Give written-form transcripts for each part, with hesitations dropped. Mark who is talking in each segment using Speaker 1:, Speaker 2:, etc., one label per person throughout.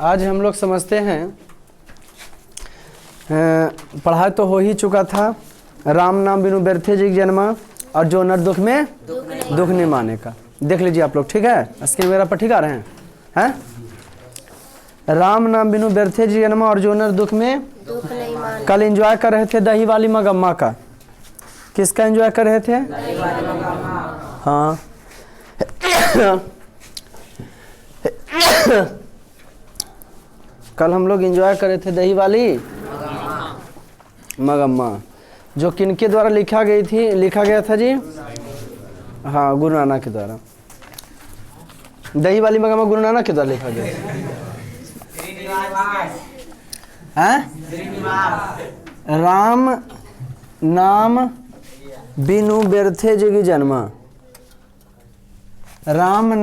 Speaker 1: आज हम लोग समझते हैं, पढ़ाई तो हो ही चुका था, राम नाम बिनु व्यर्थे जी जन्मा और जो नर दुख में दुख नहीं माने का। देख लीजिए आप लोग, ठीक है, स्क्रीन वगैरह पर ठीक आ रहे हैं? राम नाम बिनु व्यर्थे जी जन्मा और जो नर दुख में दुख नहीं माने। कल एंजॉय कर रहे थे दही वाली मगम्मा का। किसका एंजॉय कर रहे थे? हाँ कल हम लोग एंजॉय कर रहे थे दही वाली मगम्मा, जो किनके द्वारा लिखा गया था जी? हाँ, गुरु नानक के द्वारा। दही वाली मगम्मा गुरु नानक के द्वारा लिखा गया है। राम नाम बिनु व्यर्थे जगी जन्मा। राम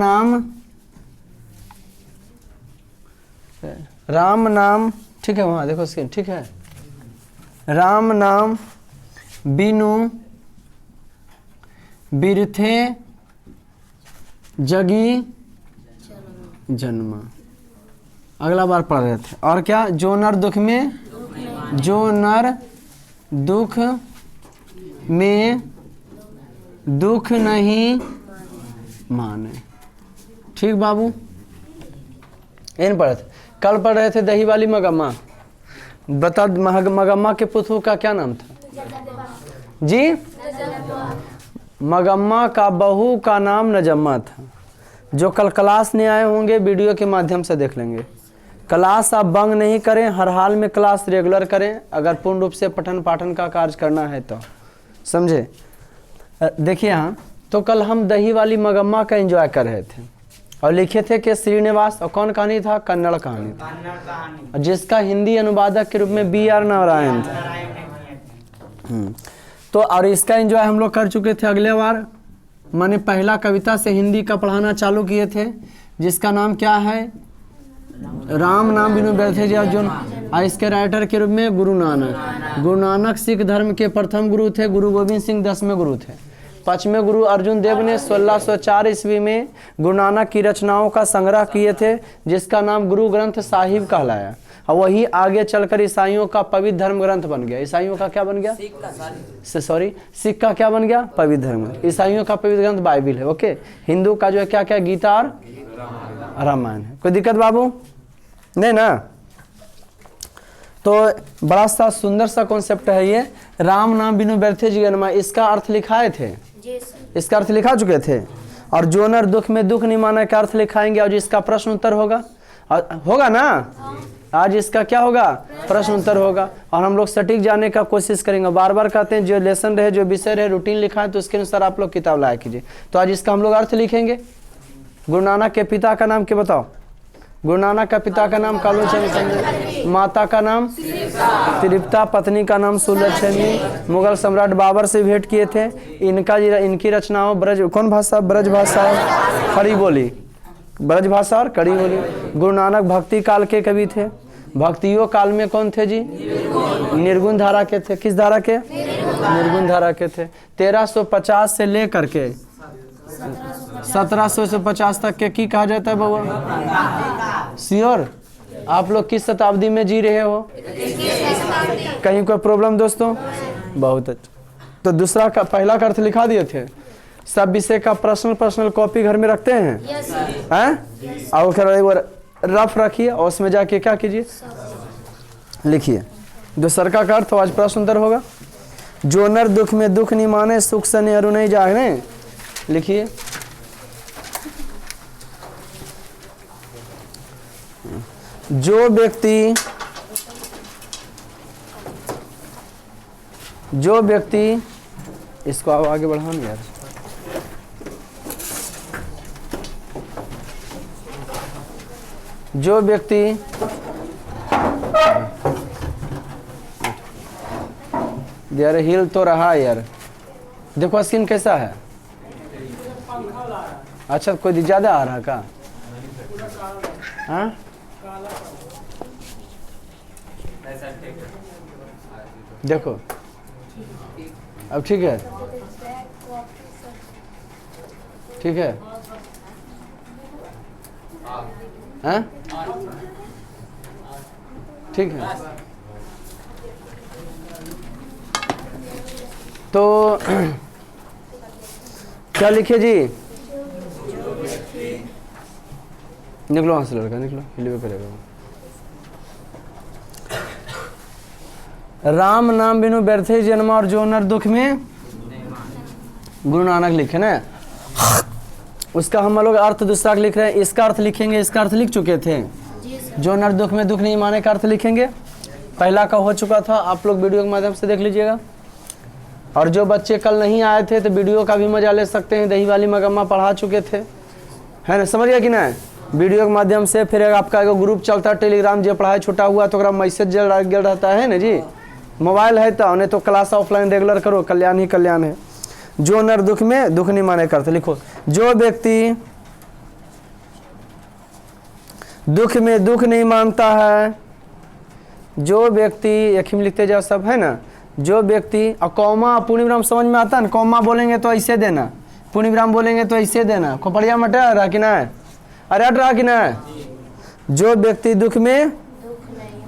Speaker 1: नाम ठीक है, वहाँ देखो स्क्रीन, ठीक है। राम नाम बिनु बिरथे जगी जन्मा। अगला बार पढ़ रहे थे। और क्या? जो नर दुख में दुख नहीं माने। ठीक बाबू, इन पढ़े थे। कल पढ़ रहे थे दही वाली मगम्मा। बता, मगम्मा के पुत्र का क्या नाम था जी? मगम्मा का बहू का नाम नजम्मा था। जो कल क्लास नहीं आए होंगे, वीडियो के माध्यम से देख लेंगे। क्लास आप बंग नहीं करें, हर हाल में क्लास रेगुलर करें, अगर पूर्ण रूप से पठन पाठन का कार्य करना है तो, समझे? देखिए यहाँ तो कल हम दही वाली मगम्मा का एंजॉय कर रहे थे और लिखे थे कि श्रीनिवास। और कौन कहानी था? कन्नड़ कहानी था, जिसका हिंदी अनुवादक के रूप में BR नारायण था। तो और इसका एंजॉय हम लोग कर चुके थे अगले बार। मैंने पहला कविता से हिंदी का पढ़ाना चालू किए थे, जिसका नाम क्या है? राम नाम बिनु व्यर्थे जी अर्जुन। और इसके राइटर के रूप में गुरु नानक। गुरु नानक सिख धर्म के प्रथम गुरु थे। गुरु गोविंद सिंह 10वें गुरु थे। 5वें गुरु अर्जुन देव ने 1604 ईस्वी में गुरु नानक की रचनाओं का संग्रह किए थे, जिसका नाम गुरु ग्रंथ साहिब कहलाया। और वही आगे चलकर ईसाइयों का पवित्र धर्म ग्रंथ बन गया। ईसाइयों का क्या बन गया? सिख का क्या बन गया? पवित्र धर्म। ईसाइयों का पवित्र ग्रंथ बाइबिल है। ओके, हिंदू का जो है क्या क्या? गीता और रामायण है। कोई दिक्कत बाबू? नहीं ना? तो बड़ा सा सुंदर सा कॉन्सेप्ट है ये, राम नाम बिनु व्यर्थे जी जन्मा। इसका अर्थ लिखाए थे, इसका अर्थ लिखा चुके थे। और जो नर दुख में दुख नहीं माना का अर्थ लिखाएंगे, और जिसका प्रश्न उत्तर होगा ना। आज इसका क्या होगा? प्रश्न उत्तर होगा। और हम लोग सटीक जाने का कोशिश करेंगे। बार बार कहते हैं जो लेसन रहे, जो विषय रहे, रूटीन लिखा है तो उसके अनुसार आप लोग किताब लाया कीजिए। तो आज इसका हम लोग अर्थ लिखेंगे। गुरु नानक के पिता का नाम क्या बताओ? गुरु नानक का पिता का नाम कालोचन, माता का नाम त्रिप्ता, पत्नी का नाम सुलक्षणी। मुगल सम्राट बाबर से भेंट किए थे। इनकी रचनाओं ब्रज भाषा खड़ी बोली, ब्रज भाषा और कड़ी बोली। गुरु नानक भक्ति काल के कवि थे। भक्तियों काल में कौन थे जी? निर्गुण धारा के थे। किस धारा के? निर्गुण धारा के थे। 1350 से लेकर के 1750 तक के की कहा जाता है बाबा? श्योर? आप लोग किस शताब्दी में जी रहे हो? कहीं कोई प्रॉब्लम दोस्तों? बहुत अच्छा। तो दूसरा का पहला का अर्थ लिखा दिए थे। सब विषय का पर्सनल कॉपी घर में रखते हैं? हैं? और फिर रफ रखिए और उसमें जाके क्या कीजिए? लिखिए। दूसरा का अर्थ आज प्रश्न उत्तर होगा। जो नर दुख में दुख नहीं माने, सुख सने अरु नहीं जागने। लिखिए। जो व्यक्ति इसको आप आगे बढ़ाओ ना यार। जो व्यक्ति यार हिल तो रहा यार, देखो स्किन कैसा है? अच्छा, कोई ज्यादा आ रहा का? हाँ, देखो अब ठीक है, ठीक है। हाँ ठीक है। तो क्या लिखे जी? निकलो वहाँ से लड़का, निकलो, हिलवे करेगा। राम नाम बिनु व्यर्थे जन्म और जो नर दुख में, गुरु नानक लिखे ना। उसका हम लोग अर्थ दूसरा लिख रहे हैं, इसका अर्थ लिखेंगे, इसका अर्थ लिख चुके थे। जो नर दुख में दुख नहीं माने का अर्थ लिखेंगे, पहला का हो चुका था, आप लोग वीडियो के माध्यम से देख लीजिएगा। और जो बच्चे कल नहीं आए थे तो वीडियो का भी मजा ले सकते हैं, दही वाली मगम्मा पढ़ा चुके थे, है ना, समझ गया कि ना। वीडियो के माध्यम से फिर आपका एगो ग्रुप चलता है टेलीग्राम, जो पढ़ाई छूटा हुआ तो मैसेज जल रहता है ना जी। मोबाइल है तो नहीं तो क्लास ऑफलाइन रेगुलर करो, कल्याण ही कल्याण है। जो नर दुख में दुख नहीं माने करते, लिखो जो व्यक्ति दुख में दुख नहीं मानता है, जो व्यक्ति, एक ही में लिखते जाओ सब, है ना। जो व्यक्ति, और कौमा पूर्ण विराम समझ में आता है ना, कौमा बोलेंगे तो ऐसे देना, पूर्ण विराम बोलेंगे तो ऐसे देना। खोपड़िया मटा रहा कि ना है, अरे हट रहा कि ना है। जो व्यक्ति दुख में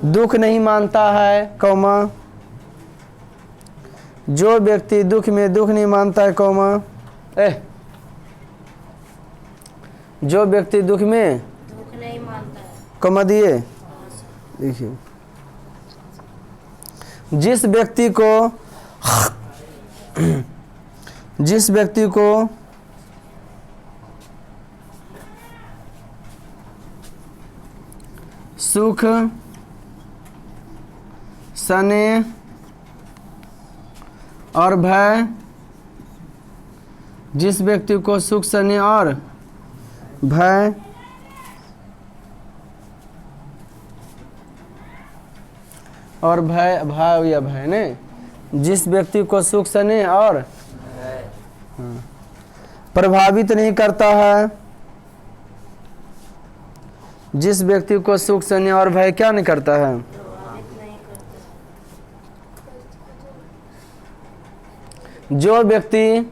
Speaker 1: दुख नहीं मानता है, कौमा, जो व्यक्ति दुख में दुख नहीं मानता है, कौमा, जो व्यक्ति दुख में दुख नहीं मानता है, कौमा दिए। देखिए, जिस व्यक्ति को सुख स्नेह और भय, जिस व्यक्ति को सुख स्नेह और भय भाव या भय ने, जिस व्यक्ति को सुख स्नेह और प्रभावित नहीं करता है, जिस व्यक्ति को सुख स्नेह और भय क्या नहीं करता है, जो व्यक्ति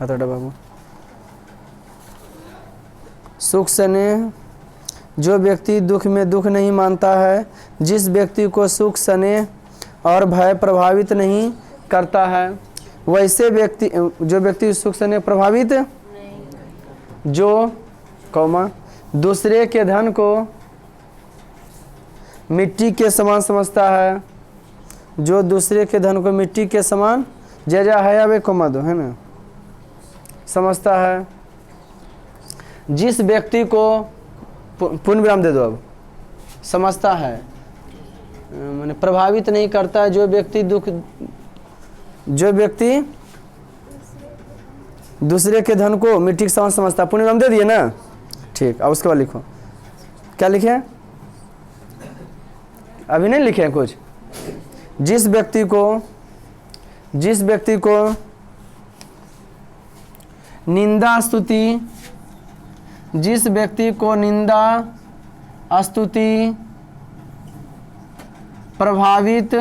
Speaker 1: हथौड़ा बाबू, सुख स्नेह, जो व्यक्ति दुख में दुख नहीं मानता है, जिस व्यक्ति को सुख स्नेह और भय प्रभावित नहीं करता है, वैसे व्यक्ति, जो व्यक्ति सुख स्नेह प्रभावित, जो कौमा दूसरे के धन को मिट्टी के समान समझता है, जो दूसरे के धन को मिट्टी के समान, जैजा है अब कौमा दो, है ना, समझता है। जिस व्यक्ति को पूर्ण विराम दे दो, अब समझता है माने प्रभावित नहीं करता है, जो व्यक्ति दूसरे के धन को मिट्टी के समान समझता है। पूर्ण विराम दे दिए ना, ठीक। अब उसके बाद लिखो, क्या लिखे, अभी नहीं लिखे हैं कुछ। जिस व्यक्ति को निंदा स्तुति, जिस व्यक्ति को निंदा स्तुति प्रभावित,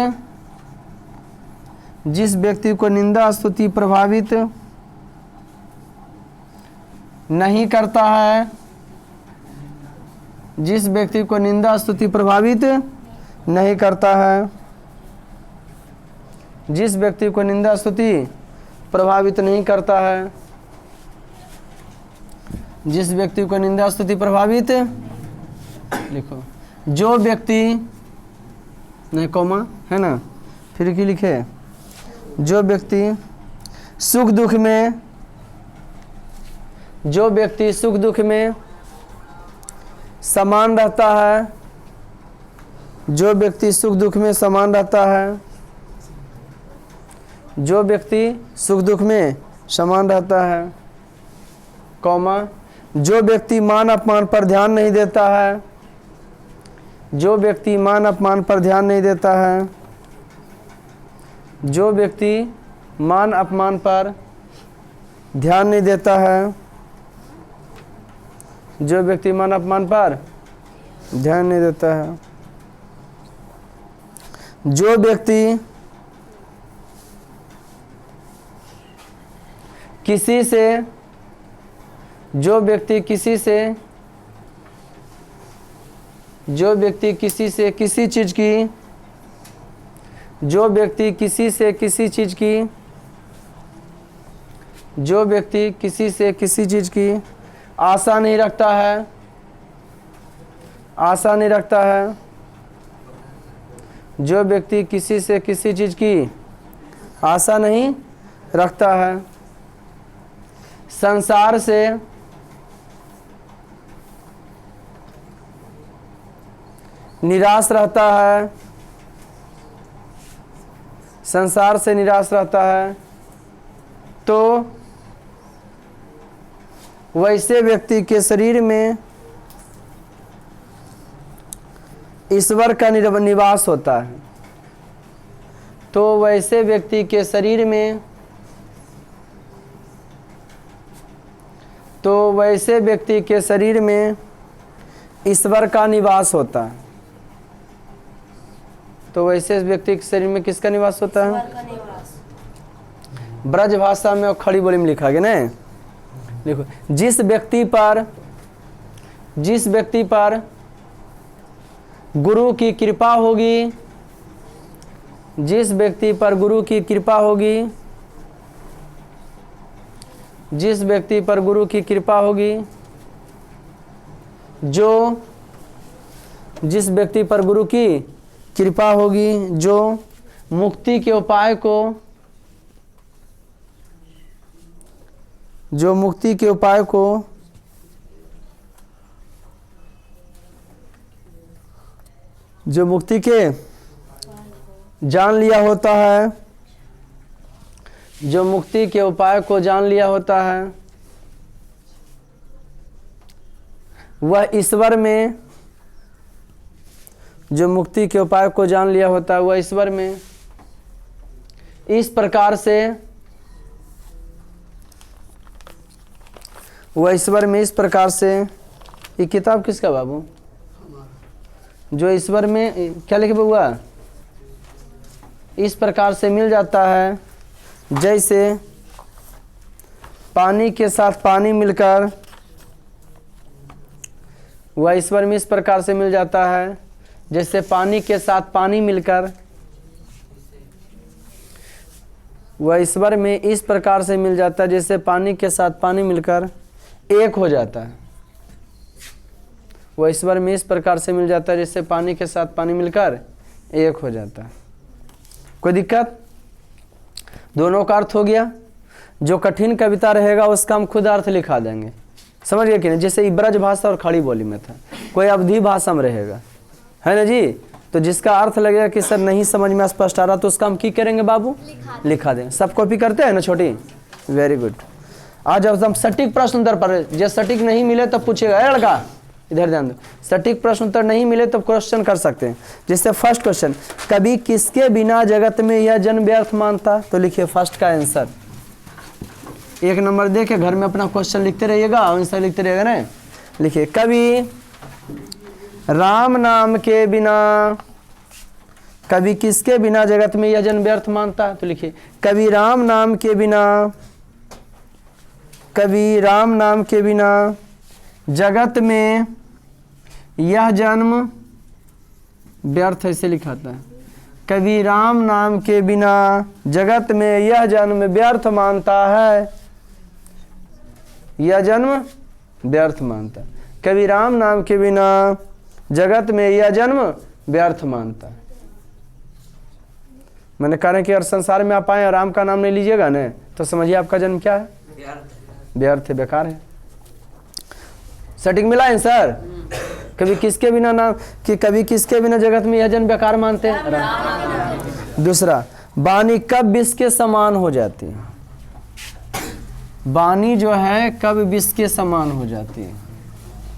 Speaker 1: जिस व्यक्ति को निंदा स्तुति प्रभावित नहीं करता है, जिस व्यक्ति को निंदा स्तुति प्रभावित नहीं करता है, जिस व्यक्ति को निंदा स्तुति प्रभावित नहीं करता है, जिस व्यक्ति को निंदा स्तुति प्रभावित, लिखो जो व्यक्ति, नहीं कौमा, है ना, फिर की लिखे, जो व्यक्ति सुख दुख में, जो व्यक्ति सुख दुख में समान रहता है, जो व्यक्ति सुख दुख में समान रहता है, जो व्यक्ति सुख दुख में समान रहता है, कौमा जो व्यक्ति मान अपमान पर ध्यान नहीं देता है, जो व्यक्ति मान अपमान पर ध्यान नहीं देता है, जो व्यक्ति मान अपमान पर ध्यान नहीं देता है, जो व्यक्ति मान अपमान पर ध्यान नहीं देता है, जो व्यक्ति किसी से, जो व्यक्ति किसी से, जो व्यक्ति किसी से किसी चीज की, जो व्यक्ति किसी से किसी चीज की, जो व्यक्ति किसी से किसी चीज की आशा नहीं रखता है, आशा नहीं रखता है, जो व्यक्ति किसी से किसी चीज की आशा नहीं रखता है, संसार से, निराश रहता है, संसार से निराश रहता है, तो वैसे व्यक्ति के शरीर में ईश्वर का निवास होता है, तो वैसे व्यक्ति के शरीर में, तो वैसे व्यक्ति के शरीर में ईश्वर का निवास होता है। तो वैसे व्यक्ति के शरीर में किसका निवास होता है? ब्रज भाषा में और खड़ी बोली में लिखा गया ना। देखो, जिस व्यक्ति पर गुरु की कृपा होगी, जिस व्यक्ति पर गुरु की कृपा होगी, जिस व्यक्ति पर गुरु की कृपा होगी, जो जिस व्यक्ति पर गुरु की कृपा होगी, जो मुक्ति के उपाय को, जो मुक्ति के उपाय को, जो मुक्ति के जान लिया होता है, जो मुक्ति के उपाय को जान लिया होता है, वह ईश्वर में, जो मुक्ति के उपाय को जान लिया होता है वह ईश्वर में इस प्रकार से, वह ईश्वर में इस प्रकार से, ये किताब किसका बाबू? जो ईश्वर में क्या लिखे हुआ? इस प्रकार से मिल जाता है, जैसे पानी के साथ पानी मिलकर, वह ईश्वर में इस प्रकार से मिल जाता है जैसे पानी के साथ पानी मिलकर, वह ईश्वर में इस प्रकार से मिल जाता है जैसे पानी के साथ पानी मिलकर एक हो जाता है। वह ईश्वर में इस प्रकार से मिल जाता है जैसे पानी के साथ पानी मिलकर एक हो जाता है। कोई दिक्कत? दोनों का अर्थ हो गया। जो कठिन कविता रहेगा उसका हम खुद अर्थ लिखा देंगे, समझ गए कि नहीं? जैसे ब्रज भाषा और खड़ी बोली में था, कोई अवधि भाषा में रहेगा, है ना जी? तो जिसका अर्थ लगेगा कि सर नहीं समझ में स्पष्ट आ रहा, तो उसका हम की करेंगे बाबू? लिखा देंगे। सब कॉपी करते हैं ना छोटी? Very good. आज जब हम सटीक प्रश्न उत्तर पर, जो सटीक नहीं मिले तब पूछेगा, ए लड़का इधर ध्यान दो, सटीक प्रश्न उत्तर नहीं मिले तो क्वेश्चन कर सकते हैं। जैसे फर्स्ट क्वेश्चन, कभी किसके बिना जगत में यह जन्म व्यर्थ मानता? तो लिखिए फर्स्ट का आंसर। एक नंबर दे के घर में अपना क्वेश्चन लिखते रहिएगा, आंसर लिखते रहिएगा ना। लिखिए, कभी राम नाम के बिना, कभी किसके बिना जगत में यह जन्म व्यर्थ मानता? तो लिखिए, कभी राम नाम के बिना, कभी राम नाम के बिना जगत में यह जन्म व्यर्थ, ऐसे लिखा था। कभी राम नाम के बिना जगत में यह जन्म व्यर्थ मानता है, यह जन्म व्यर्थ मानता। कभी राम नाम के बिना जगत में यह जन्म व्यर्थ मानता है। मैंने कहा कि अगर संसार में आप आए और राम का नाम नहीं लीजिएगा ना, तो समझिए आपका जन्म क्या है? व्यर्थ है, बेकार है। सटीक मिला है सर? कभी किसके बिना नाम, कि कभी किसके बिना जगत में यह जन्म बेकार मानते हैं। दूसरा, वाणी कब विष के समान हो जाती है? वाणी जो है कब विष के समान हो जाती है?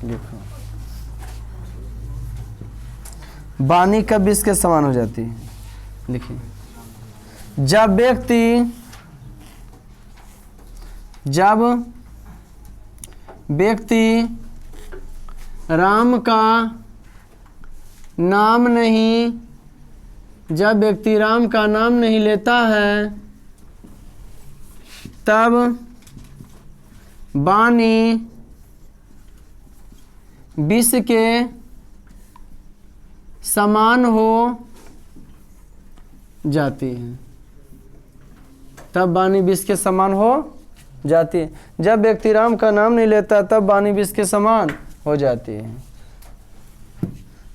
Speaker 1: देखो, वाणी कब विष के समान हो जाती है? लिखिए, जब व्यक्ति राम का नाम नहीं, जब व्यक्ति राम का नाम नहीं लेता है, तब वाणी विष के समान हो जाती है। तब वाणी विष के समान हो जाती है। जब व्यक्ति राम का नाम नहीं लेता तब वाणी विष के समान हो जाती है।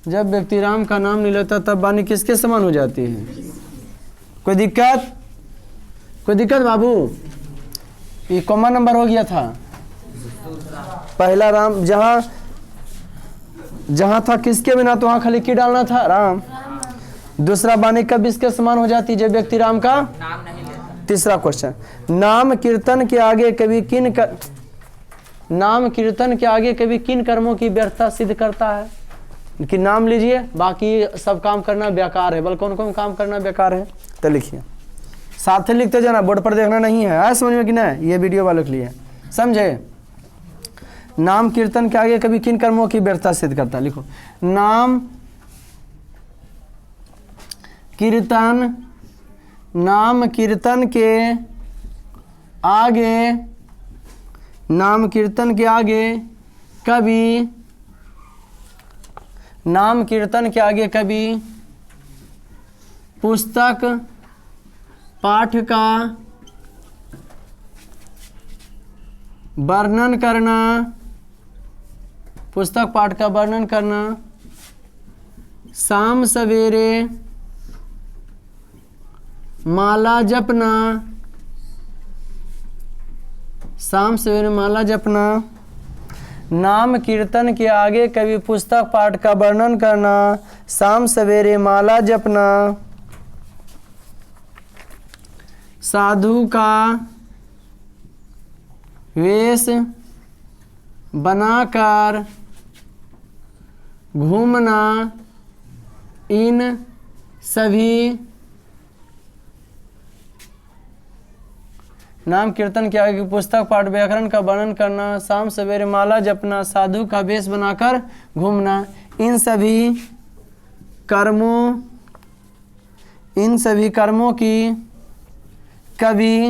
Speaker 1: जब व्यक्ति राम का नाम नहीं लेता तब वाणी किसके समान हो जाती है? कोई दिक्कत? कोई दिक्कत बाबू? ये कॉमन नंबर हो गया था। पहला राम जहाँ जहाँ था किसके बिना तो वहाँ खाली की डालना था राम। दूसरा वाणी कब इसके समान हो जाती जब व्यक्ति राम का नाम नहीं लेता। तीसरा क्वेश्चन, नाम कीर्तन के आगे कभी नाम कीर्तन के आगे कभी किन कर्मों की व्यर्थता सिद्ध करता है? कि नाम लीजिए बाकी सब काम करना बेकार है। बल कौन कौन काम करना बेकार है? तो लिखिए, साथ ही लिखते जाना, बोर्ड पर देखना नहीं है। आया समझ में कि नहीं? ये वीडियो वालों के लिए समझे। नाम कीर्तन के आगे कभी किन कर्मों की व्यर्थता सिद्ध करता है? लिखो, नाम कीर्तन के आगे कभी पुस्तक पाठ का वर्णन करना, शाम सवेरे माला जपना, नाम कीर्तन के आगे कभी पुस्तक पाठ का वर्णन करना, शाम सवेरे माला जपना, साधु का वेश बनाकर घूमना, इन सभी नाम कीर्तन के आगे पुस्तक पाठ व्याकरण का वर्णन करना, शाम सवेरे माला जपना, साधु का वेश बनाकर घूमना, इन सभी कर्मों की कभी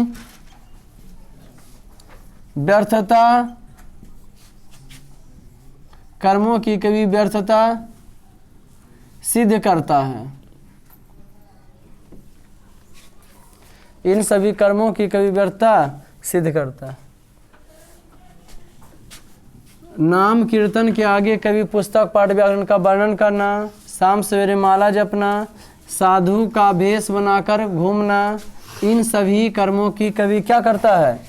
Speaker 1: व्यर्थता सिद्ध करता है। इन सभी कर्मों की कभी व्यर्थता सिद्ध करता है। नाम कीर्तन के आगे कभी पुस्तक पाठ व्याकरण का वर्णन करना, शाम सवेरे माला जपना, साधु का भेष बनाकर घूमना, इन सभी कर्मों की कभी क्या करता है?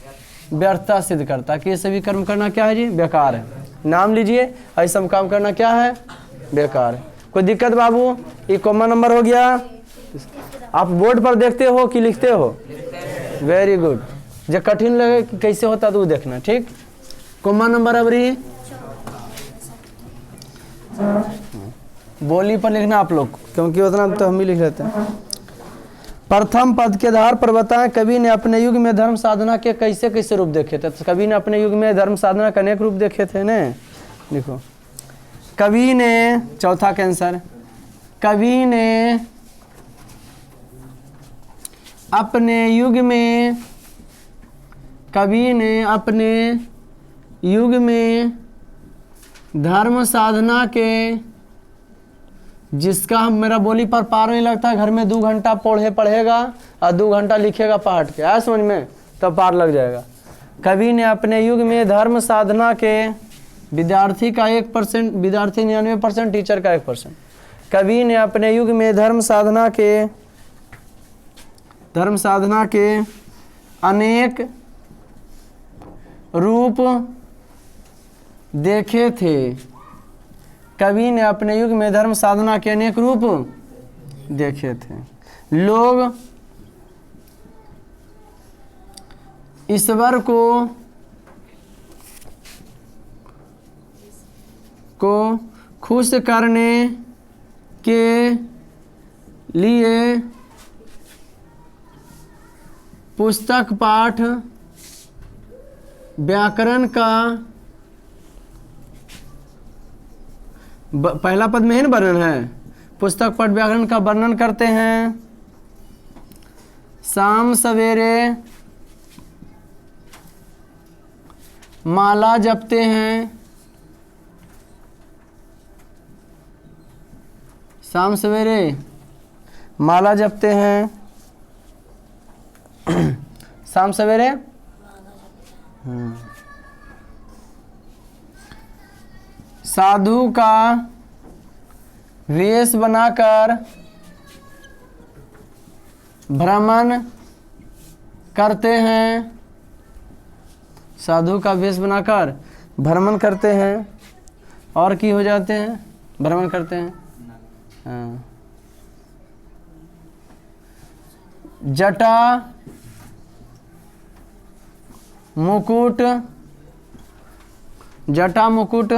Speaker 1: व्यर्थता सिद्ध करता है। कि ये सभी कर्म करना क्या है जी? बेकार है। नाम लीजिए, ऐसा काम करना क्या है? बेकार है। कोई दिक्कत बाबू? ये कॉमन नंबर हो गया। आप बोर्ड पर देखते हो कि लिखते हो? Very good. जब कठिन लगे कि कैसे होता तो देखना, ठीक। कॉमन नंबर अब रही बोली पर लिखना आप लोग, क्योंकि उतना तो हम ही लिख लेते हैं। प्रथम पद के आधार पर बताएं, कवि ने अपने युग में धर्म साधना के कैसे कैसे रूप देखे थे? तो कवि ने अपने युग में धर्म साधना के अनेक रूप देखे थे ने। लिखो, कवि ने, चौथा कैंसर, कवि ने अपने युग में धर्म साधना के, जिसका मेरा बोली पर पार नहीं लगता, घर में 2 घंटा पढ़ेगा और 2 घंटा लिखेगा पाठ के, आया समझ में? तब पार लग जाएगा। कवि ने अपने युग में धर्म साधना के, विद्यार्थी का 1%, विद्यार्थी 99%, टीचर का 1%। कवि ने अपने युग में धर्म साधना के अनेक रूप देखे थे। कवि ने अपने युग में धर्म साधना के अनेक रूप देखे थे। लोग ईश्वर को खुश करने के लिए पुस्तक पाठ व्याकरण का, पहला पद में ही वर्णन है, पुस्तक पाठ व्याकरण का वर्णन करते हैं। शाम सवेरे माला जपते हैं, शाम सवेरे माला जपते हैं, शाम सवेरे साधु का वेश बनाकर भ्रमण करते हैं, साधु का वेश बनाकर भ्रमण करते हैं और की हो जाते हैं, भ्रमण करते हैं। हाँ। जटा मुकुट, जटा मुकुट,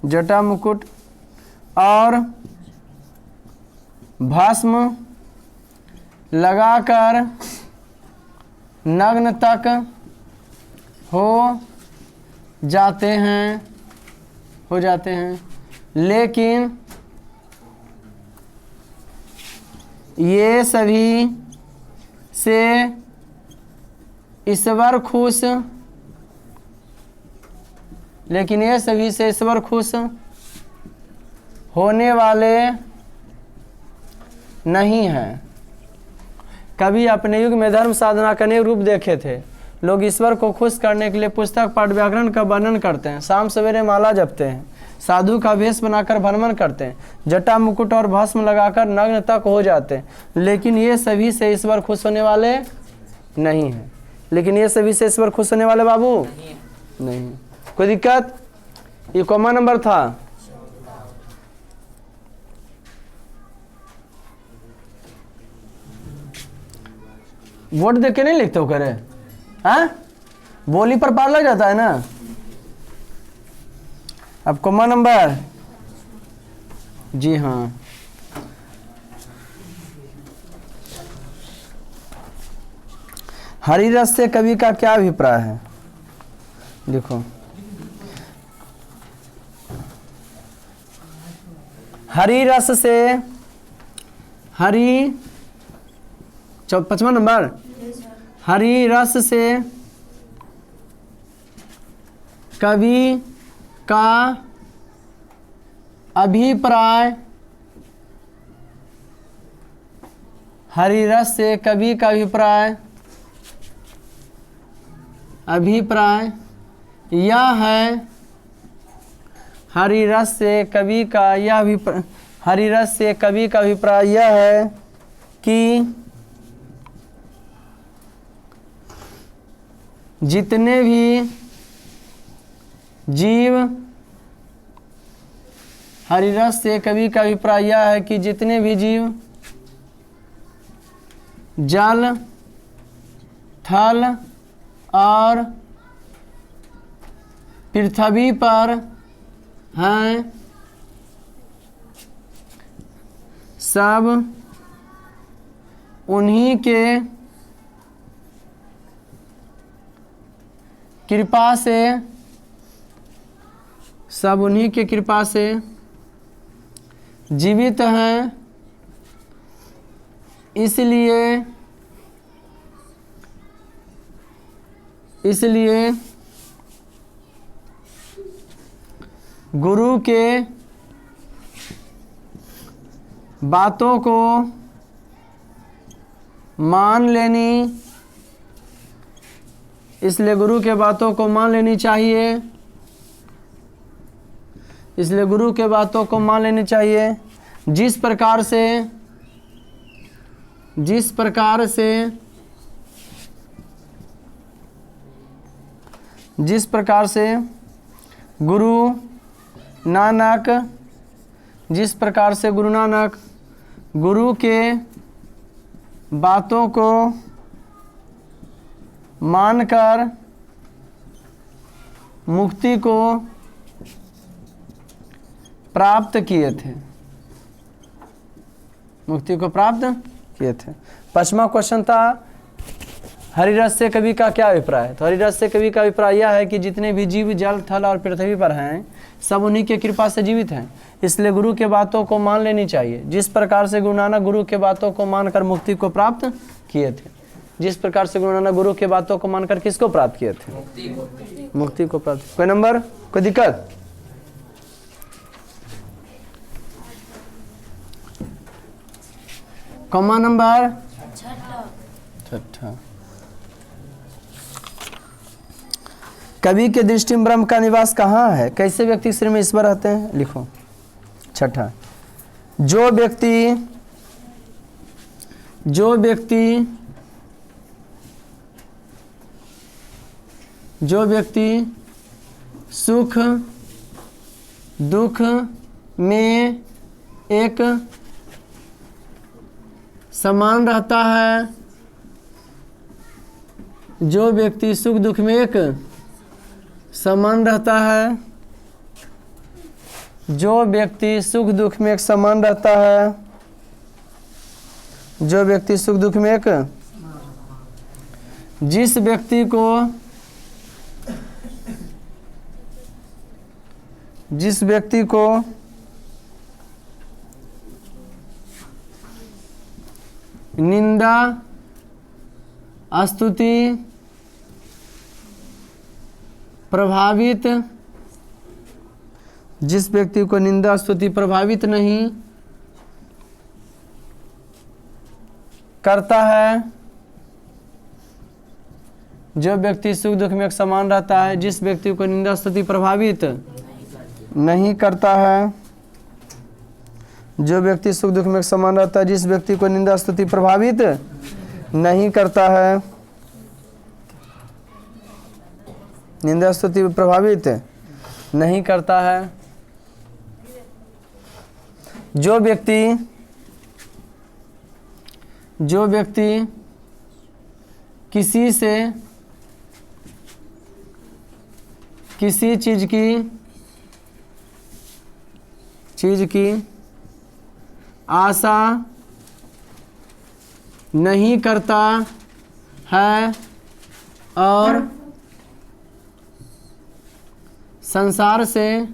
Speaker 1: जटा मुकुट और भस्म लगाकर नग्न तक हो जाते हैं, हो जाते हैं, लेकिन ये सभी से ईश्वर खुश, लेकिन ये सभी से ईश्वर खुश होने वाले नहीं हैं। कभी अपने युग में धर्म साधना का अनेक रूप देखे थे। लोग ईश्वर को खुश करने के लिए पुस्तक पाठ व्याकरण का वर्णन करते हैं, शाम सवेरे माला जपते हैं, साधु का वेश बनाकर भ्रमण करते हैं, जटा मुकुट और भस्म लगाकर नग्न तक हो जाते हैं, लेकिन ये सभी से ईश्वर खुश होने वाले नहीं हैं। लेकिन ये सभी से ईश्वर खुश होने वाले बाबू नहीं। कोई दिक्कत? ये कौन नंबर था? वोट देख के नहीं लिखते हो करे? हाँ, बोली पर पार लग जाता है ना। अब कौन नंबर? जी हाँ, हरि रस से कवि का क्या अभिप्राय है? देखो, हरि रस से, हरि 55 नंबर, हरि रस से कवि का अभिप्राय, हरि रस से कवि का अभिप्राय, अभिप्राय यह है, हरि रस से कवि का यह अभिप्राय, हरि रस से कवि का अभिप्राय यह है कि जितने भी जीव, हरि रस से कवि का अभिप्राय यह है कि जितने भी जीव जल, थल और पृथ्वी पर हैं, सब उन्हीं के कृपा से, सब उन्हीं के कृपा से जीवित हैं। इसलिए गुरु के बातों को मान लेनी, इसलिए गुरु के बातों को मान लेनी चाहिए, इसलिए गुरु के बातों को मान लेनी चाहिए। जिस प्रकार से गुरु नानक, जिस प्रकार से गुरु नानक गुरु के बातों को मानकर मुक्ति को प्राप्त किए थे, मुक्ति को प्राप्त किए थे। 5वां क्वेश्चन था, हरि रस से कवि का क्या अभिप्राय है? तो हरि रस से कवि का अभिप्राय यह है कि जितने भी जीव जल, थल और पृथ्वी पर हैं, सब उन्हीं के कृपा से जीवित हैं, इसलिए गुरु के बातों को मान लेनी चाहिए। जिस प्रकार से गुरु नानक गुरु के बातों को मानकर मुक्ति को प्राप्त किए थे। जिस प्रकार से गुरु नानक गुरु की बातों को मानकर किसको प्राप्त किए थे? मुक्ति को प्राप्त। कोई नंबर, कोई दिक्कत? कौन नंबर? छठा। कवि के दृष्टि में ब्रह्म का निवास कहाँ है? कैसे व्यक्ति शरीर में ईश्वर रहते हैं? लिखो। छठा, जो व्यक्ति सुख दुख में एक समान रहता है, जो व्यक्ति सुख दुख में एक समान रहता है, जो व्यक्ति सुख दुख में एक समान रहता है, जो व्यक्ति सुख दुख में एक, जिस व्यक्ति को निंदा स्तुति प्रभावित, जिस व्यक्ति को निंदा स्तुति प्रभावित नहीं करता है, जो व्यक्ति सुख दुख में एक समान रहता है, जिस व्यक्ति को निंदा स्तुति प्रभावित नहीं करता है, जो व्यक्ति सुख दुख में एक समान रहता है, जिस व्यक्ति को निंदा स्तुति प्रभावित नहीं करता है, निंदा स्तुति प्रभावित नहीं करता है, जो व्यक्ति किसी चीज की आशा नहीं करता है और संसार से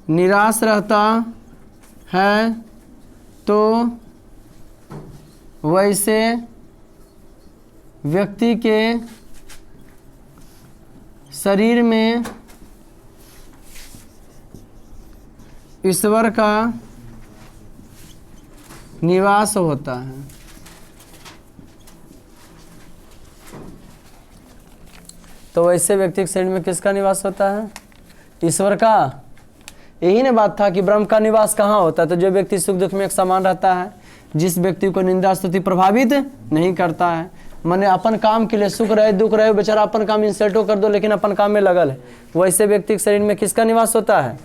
Speaker 1: निराश रहता है, तो वैसे व्यक्ति के शरीर में ईश्वर का निवास होता है। तो वैसे व्यक्ति के शरीर में किसका निवास होता है? ईश्वर का। यही ना बात था कि ब्रह्म का निवास कहाँ होता है? तो जो व्यक्ति सुख दुख में एक समान रहता है, जिस व्यक्ति को निंदा स्तुति प्रभावित नहीं करता है, माने अपन काम के लिए सुख रहे दुख रहे बेचारा अपन काम इंसल्टो कर दो लेकिन अपन काम में लगल है, वैसे व्यक्ति के शरीर में किसका निवास होता है?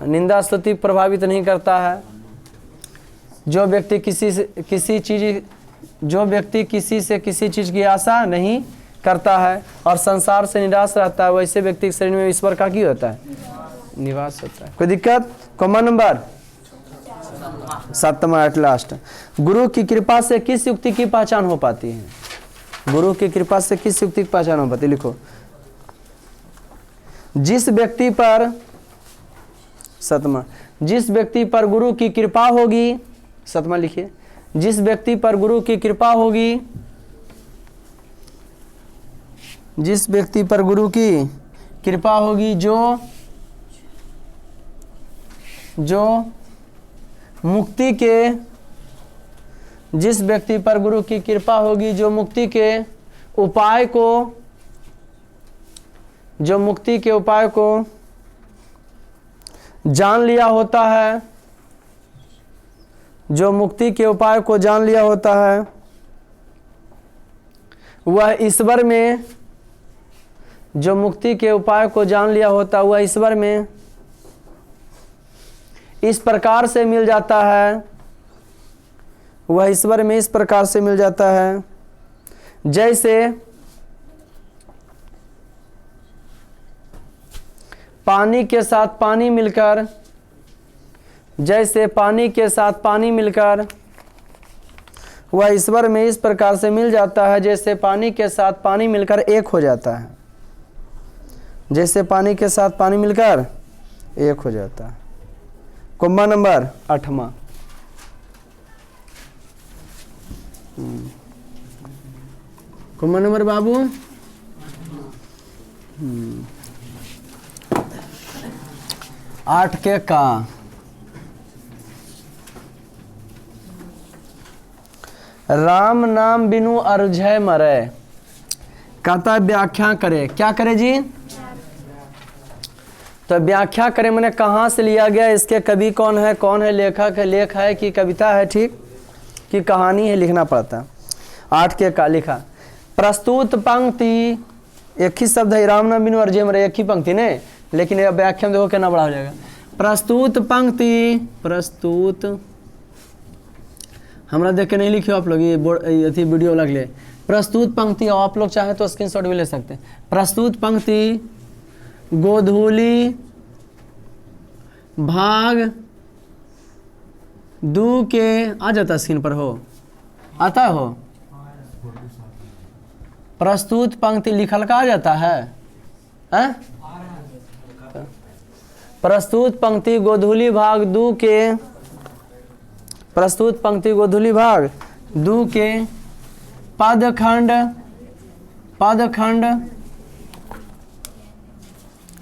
Speaker 1: निंदा स्तुति प्रभावित नहीं करता है। जो व्यक्ति किसी से किसी चीज की आशा नहीं करता है और संसार से निराश रहता है, वैसे व्यक्ति के शरीर में ईश्वर का क्या होता है? निवास होता है। कोई दिक्कत? कौन नंबर? सातवां एट लास्ट। गुरु की कृपा से किस युक्ति की पहचान हो पाती है? गुरु की कृपा से किस युक्ति की पहचान हो पाती है? लिखो। जिस व्यक्ति पर सतमा, जिस व्यक्ति पर गुरु की कृपा होगी, सतमा लिखिए, जिस व्यक्ति पर गुरु की कृपा होगी, जिस व्यक्ति पर गुरु की कृपा होगी, जो मुक्ति के, जिस व्यक्ति पर गुरु की कृपा होगी जो मुक्ति के उपाय को जान लिया होता है, जो मुक्ति के उपाय को जान लिया होता है, वह ईश्वर में, जो मुक्ति के उपाय को जान लिया होता है वह ईश्वर में इस प्रकार से मिल जाता है, वह ईश्वर में इस प्रकार से मिल जाता है जैसे पानी के साथ पानी मिलकर, जैसे पानी के साथ पानी मिलकर वह ईश्वर में इस प्रकार से मिल जाता है जैसे पानी के साथ पानी मिलकर एक हो जाता है, जैसे पानी के साथ पानी मिलकर एक हो जाता है। कुंभा नंबर 8वां। कौन नंबर बाबू? 8 के का। राम नाम बिनु अरझय मरे। कहता है व्याख्या करे। क्या करे जी? तो व्याख्या करे मैंने कहाँ से लिया गया, इसके कवि कौन है लेखक है, लेख है कि कविता है, ठीक कि कहानी है, लिखना पड़ता। 8 के का लिखा। प्रस्तुत पंक्ति एक ही शब्द है, राम नाम बिनु अरझय मरे, एक ही पंक्ति ने, लेकिन ये व्याख्या में देखो कितना बड़ा हो जाएगा। प्रस्तुत पंक्ति, प्रस्तुत हमरा देख के नहीं लिखियो आप लोग, ये बोर्ड वीडियो लग ले। प्रस्तुत पंक्ति, आप लोग चाहे तो स्क्रीनशॉट भी ले सकते हैं। प्रस्तुत पंक्ति गोधूली भाग 2 के, आ जाता स्क्रीन पर हो, आता हो। प्रस्तुत पंक्ति लिखल का आ जाता है? प्रस्तुत पंक्ति गोधूली भाग 2 के, प्रस्तुत पंक्ति गोधूली भाग 2 के पदखंड, पदखंड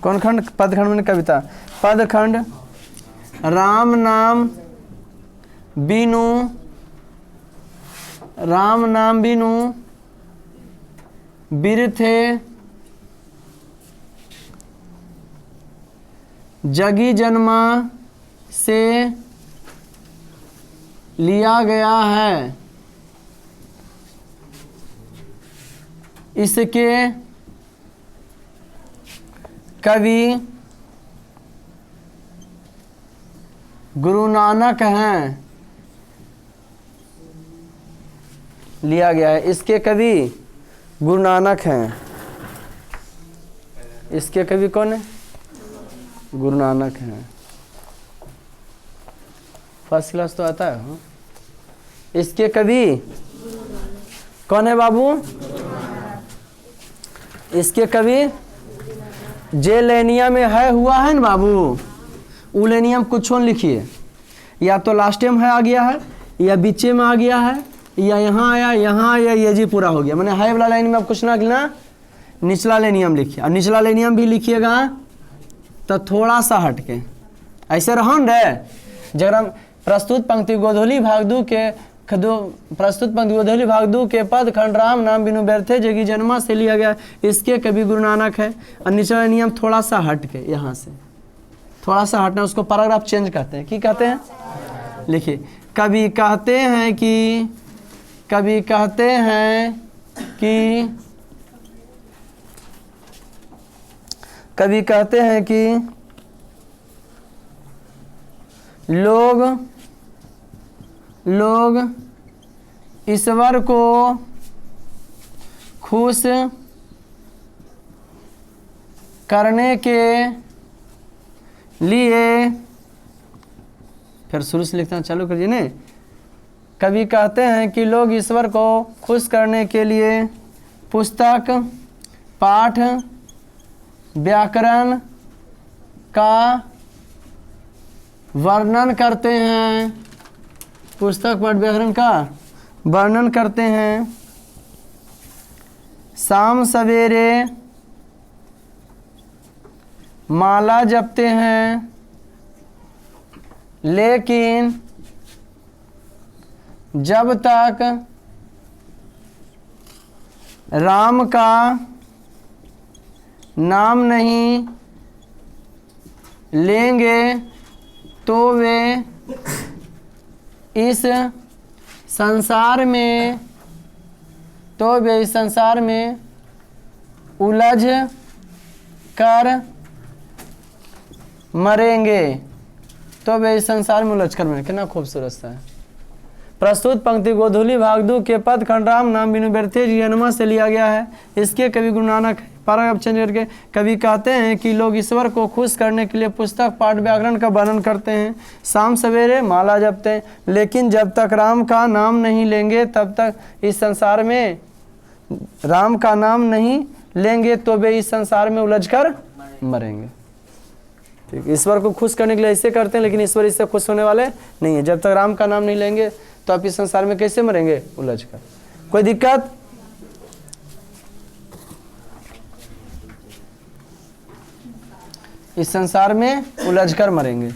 Speaker 1: कौन खंड? पदखंड में कविता। पदखंड राम नाम बिनु, राम नाम बिनु बिरथे जगी जन्मा से लिया गया है। इसके कवि गुरु नानक हैं। लिया गया है, इसके कवि गुरु नानक हैं। इसके कवि कौन है? गुरु नानक हैं। फर्स्ट क्लास तो आता है। हाँ? इसके कवि कौन है बाबू? इसके कवि जे लेनिया में है हुआ है ना बाबू, वो लेनिया में कुछ लिखिए, या तो लास्ट टाइम है आ गया है, या बीचे में आ गया है, या यहाँ आया, यहाँ आया, ये जी पूरा हो गया। मैंने है वाला लाइन में आप कुछ ना लिखना, निचला लेनियम लिखिए। और निचला लेनियम भी लिखिएगा तो थोड़ा सा हट के ऐसे रहन रे। जगह प्रस्तुत पंक्ति गोधूली भाग 2 के प्रस्तुत पंक्ति गोधूली भाग 2 के पद खंड राम नाम बिनु व्यर्थे जगी जन्मा से लिया गया। इसके कवि गुरु नानक है। और निचला नियम थोड़ा सा हट के, यहाँ से थोड़ा सा हटना, उसको पैराग्राफ चेंज करते हैं। क्या कहते हैं? लिखिए। कवि कहते हैं कि, कवि कहते हैं कि, कवि कहते हैं कि लोग ईश्वर को खुश करने के लिए, फिर शुरू से लिखना चालू करिए ने। कवि कहते हैं कि लोग ईश्वर को खुश करने के लिए पुस्तक, पाठ, व्याकरण का वर्णन करते हैं। पुस्तक, पाठ, व्याकरण का वर्णन करते हैं। शाम सवेरे माला जपते हैं, लेकिन जब तक राम का नाम नहीं लेंगे तो वे इस संसार में उलझ कर मरेंगे। तो वे इस संसार में उलझ कर मरेंगे। कितना खूबसूरत सा है। प्रस्तुत पंक्ति गोधूली भाग 2 के पद खंड राम नाम बिनु व्यर्थे जन्मा से लिया गया है। इसके कवि गुरु नानक। पैराग्राफ चेंज करके कवि कहते हैं कि लोग ईश्वर को खुश करने के लिए पुस्तक, पाठ, व्याकरण का वर्णन करते हैं। शाम सवेरे माला जपते हैं, लेकिन जब तक राम का नाम नहीं लेंगे तब तक इस संसार में, राम का नाम नहीं लेंगे तो वे इस संसार में उलझ कर मरेंगे। ठीक, ईश्वर को खुश करने के लिए ऐसे करते हैं, लेकिन ईश्वर इससे खुश होने वाले नहीं है। जब तक राम का नाम नहीं लेंगे तो आप इस संसार में कैसे मरेंगे? उलझ कर। कोई दिक्कत? इस संसार में उलझ कर मरेंगे।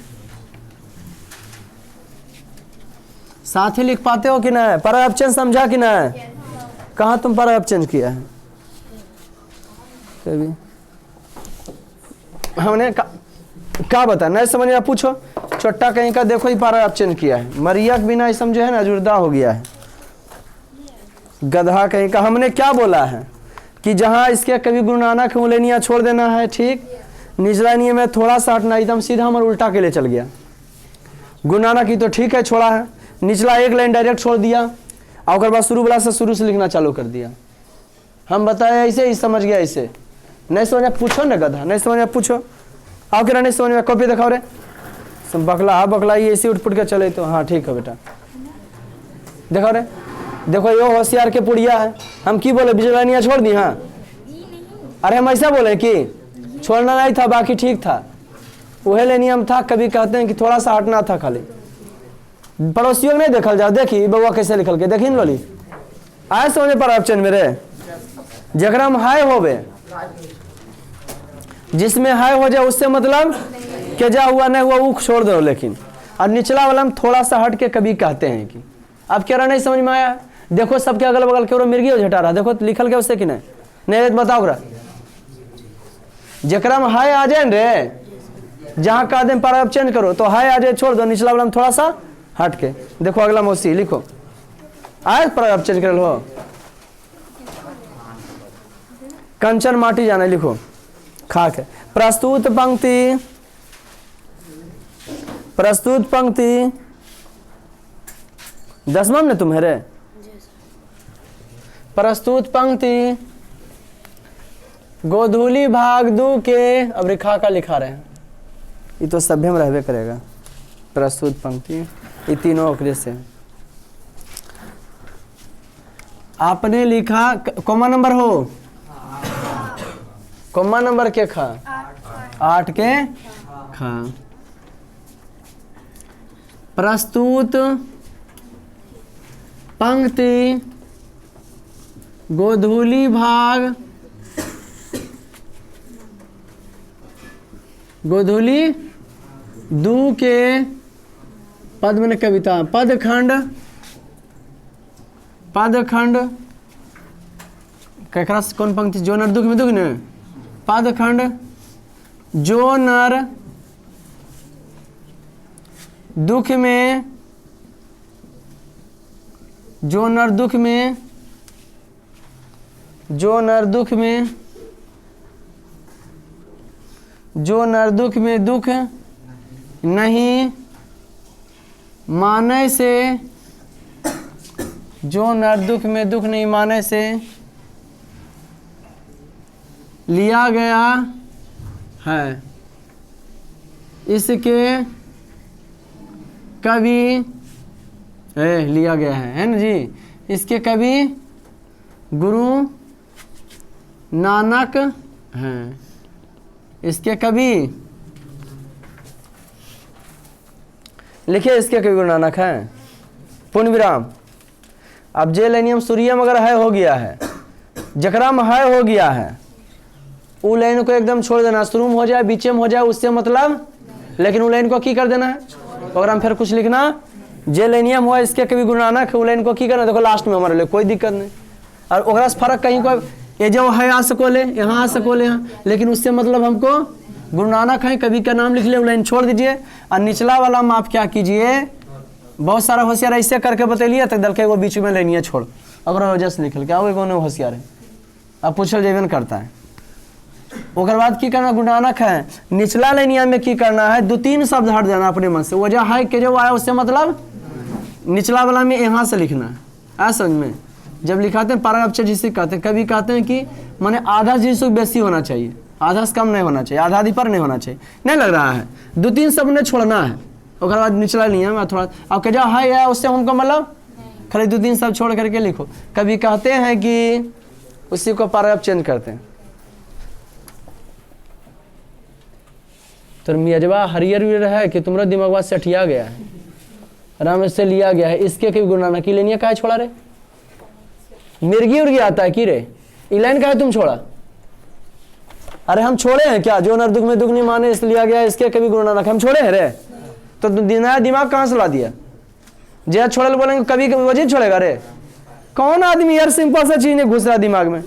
Speaker 1: साथ ही लिख पाते हो कि ना? पर ऑप्शन समझा कि ना? कहाँ तुम पर ऑप्शन किया है? कभी हमने क्या बता नहीं समझ में? पूछो छोटा कहीं का, देखो ही पारा ऑप्शन किया है। मरिया के बिना समझे है ना, जुर्दा हो गया है। गधा कहीं का। हमने क्या बोला है कि जहाँ इसके कभी गुरु नानक उलेनिया छोड़ देना है, ठीक। निचला नियम में थोड़ा सा हटना, एकदम सीधा हमारा उल्टा के लिए चल गया। गुरु नानक की तो ठीक है छोड़ा है, निचला एक लाइन डायरेक्ट छोड़ दिया और उसके बाद शुरू वाला से शुरू से लिखना चालू कर दिया। हम बताए ऐसे ही समझ गया, ऐसे नहीं समझ में पूछो ना गधा, नहीं समझ में पूछो। आओ कह नहीं समझ में, कॉपी दिखाओ रे। बकला हाँ बकला ये ऐसे उठ पुट के चले तो हाँ ठीक है बेटा देखो रे, देखो यो होशियार के पुड़िया है। हम की बोले बिजलानिया छोड़ दी? हाँ अरे हम ऐसा बोले कि छोड़ना नहीं था, बाकी ठीक था, वही ले नियम था। कभी कहते हैं कि थोड़ा सा हटना था खाली। पड़ोसियों नहीं देखल जाओ, देखी बउआ कैसे लिखल के, देखी लोली आए समझे पर ऑप्शन मेरे। जकरा हम हाय होवे, जिसमें हाय हो जाए उससे मतलब के जा हुआ नहीं हुआ वो छोड़ दो। लेकिन और निचला वाला हम थोड़ा सा हट के कभी कहते हैं कि अब कह रहा नहीं समझ में आया। देखो सबके अगल बगल के मिर्गी झटा रहा, देखो लिखल के उससे कि नहीं बताओ रहा। जकरा में हाय आ जाए रे, जहाँ कह दें पर ऑप्शन करो तो हाय आ जाए, छोड़ दो। निचला वाला में थोड़ा सा हट के देखो, अगला मौसी लिखो आए पर ऑप्शन कर लो। कंचन माटी जाना लिखो खाक है। प्रस्तुत पंक्ति, प्रस्तुत पंक्ति 10वां में तुम्हारे प्रस्तुत पंक्ति गोधूली भाग दू के, अब रेखा का लिखा रहे हैं, ये तो सभ्य में रहबे करेगा। प्रस्तुत पंक्ति ये तीनों अकरे से आपने लिखा। कौमा नंबर हो? कौमा नंबर के खा? 8 के खा। प्रस्तुत पंक्ति गोधूली भाग, गोधूली दू के पद में कविता, पदखंड, पदखंड ककरा से कौन पंक्ति? जो नर दुख में दुख ने पदखंड, जो नर दुख में, जो नर दुख में, जो नर दुख में, जो नर दुख में दुख नहीं माने से, जो नर दुख में दुख नहीं माने से लिया गया है, इसके कभी लिया गया है ना जी, इसके कभी गुरु नानक हैं, इसके कभी लिखे, इसके कभी गुरु नानक हैं। पूर्ण विराम। अब जे लाइनियम सूर्यम अगर है हो गया है, जकरा में है हो गया है, वो लाइन को एकदम छोड़ देना। शुरू में हो जाए बीच में हो जाए उससे मतलब, लेकिन वो लाइन को की कर देना है। प्रोग्राम फिर कुछ लिखना, जे लाइनियम हुआ इसके कभी गुरु नानक है, वो लाइन को की करना, देखो लास्ट में हमारे लिए कोई दिक्कत नहीं। और ओकरा से फर्क कहीं को ये जो है आ सको ले, यहाँ आ सको ले यहाँ, लेकिन उससे मतलब हमको गुरु नानक है कभी का नाम लिख ले, वो लाइन छोड़ दीजिए। और निचला वाला में आप क्या कीजिए, बहुत सारा होशियार ऐसे करके बतैलिए तक दल के वो बीच में लाइनिया छोड़, अगर वजह से निकल के आओ कौन होशियार है, अब पूछल जेबन करता है। ओकर बाद की करना, गुरु नानक है, निचला लाइनिया में की करना है, 2-3 शब्द हट देना अपने मन से। वजह है कि जो आया उससे मतलब निचला वाला में यहाँ से लिखना है। आ समझ में जब लिखाते हैं पैराग्राफ जिसे कहते हैं, कभी कहते हैं कि माने आधा जिसको बेसी होना चाहिए, आधा से कम नहीं होना चाहिए, आधा आधी पर नहीं होना चाहिए। नहीं लग रहा है 2-3 शब्द ने छोड़ना है, उसके बाद निचला लिया मैं थोड़ा अब क्या है या उससे हमको मतलब खाली 2-3 शब्द छोड़ करके लिखो। कभी कहते हैं कि उसी को पैराग्राफ चेंज करते हैं, तो मियाजवा हरियर है कि तुम्हारा दिमागवा से हटिया गया है, राम से लिया गया है, इसके कभी गुरु नानक की लेनिया काहे छोड़ा रे? मिर्गी उर्गी आता है कि रे? ये लाइन काहे तुम छोड़ा? अरे हम छोड़े हैं क्या? जो नर दुख में दुख नहीं माने इस लिया गया, इसके कभी गुरु नानक हम छोड़े हैं रे? तो नया दिमाग कहाँ से ला दिया? जय छोड़े बोलेंगे कभी कभी वजह छोड़ेगा रे? कौन आदमी यार सिंपल सा चीज नहीं घुस रहा दिमाग में।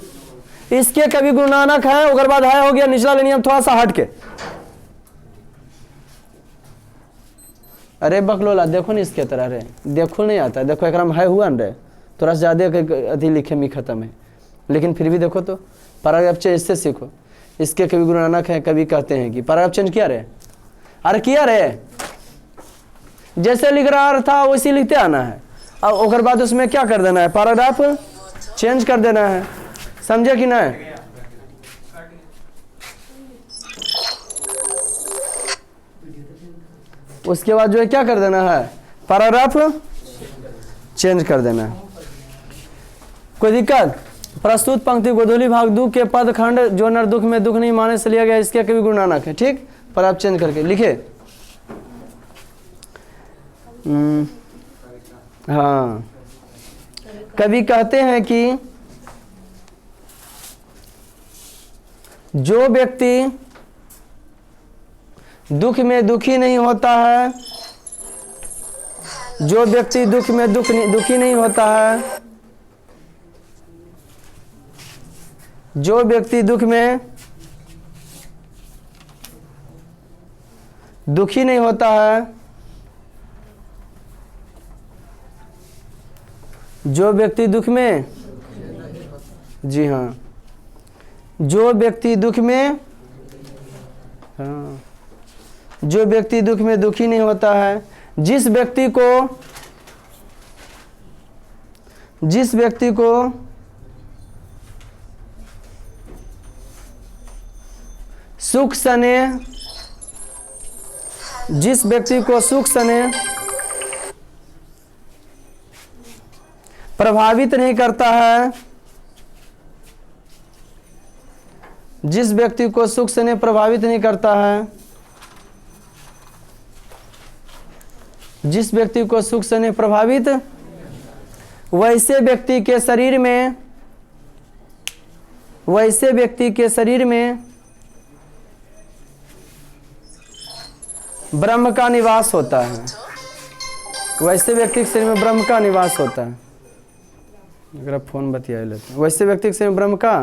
Speaker 1: इसके कभी गुरु नानक है, उगर बाद है हो गया निचला लेनियम थोड़ा सा हट के। अरे बकलोला देखो ना इसके तरह रे, देखो नहीं आता, देखो एक है हुआ न रे, थोड़ा सा ज्यादा अति लिखे में खत्म है, लेकिन फिर भी देखो तो पैराग्राफ चेंज इससे सीखो। इसके कभी गुरु नानक है, कभी कहते हैं कि पैराग्राफ चेंज किया रे? अरे किया रे, जैसे लिख रहा था वैसे लिखते आना है। अब ओकर बाद उसमें क्या कर देना है? पैराग्राफ चेंज कर देना है, समझे कि नहीं? उसके बाद जो है क्या कर देना है? पैराग्राफ चेंज कर देना है। कोई दिक्कत? प्रस्तुत पंक्ति गोधूली भाग 2 के पद खंड जो नर दुख में दुख नहीं माने से लिया गया, इसके कभी गुरु नानक है। ठीक, पर आप चेंज करके लिखे। हाँ, कभी कहते हैं कि जो व्यक्ति दुख में दुखी नहीं होता है, जो व्यक्ति दुख में दुखी नहीं होता है, जो व्यक्ति दुख में दुखी नहीं होता है, जो व्यक्ति दुख में, जी हाँ, जो व्यक्ति दुख में, हाँ, जो व्यक्ति दुख में दुखी नहीं होता है, जिस व्यक्ति को सुख सने, जिस व्यक्ति को सुख सने प्रभावित नहीं करता है, जिस व्यक्ति को सुख सने प्रभावित नहीं करता है, जिस व्यक्ति को सुख सने प्रभावित, वैसे व्यक्ति के शरीर में, वैसे व्यक्ति के शरीर में ब्रह्म का निवास होता है। वैसे व्यक्ति के शरीर में ब्रह्म का निवास होता है। अगर आप फोन बतिया लेते हैं, वैसे व्यक्ति के शरीर में ब्रह्म का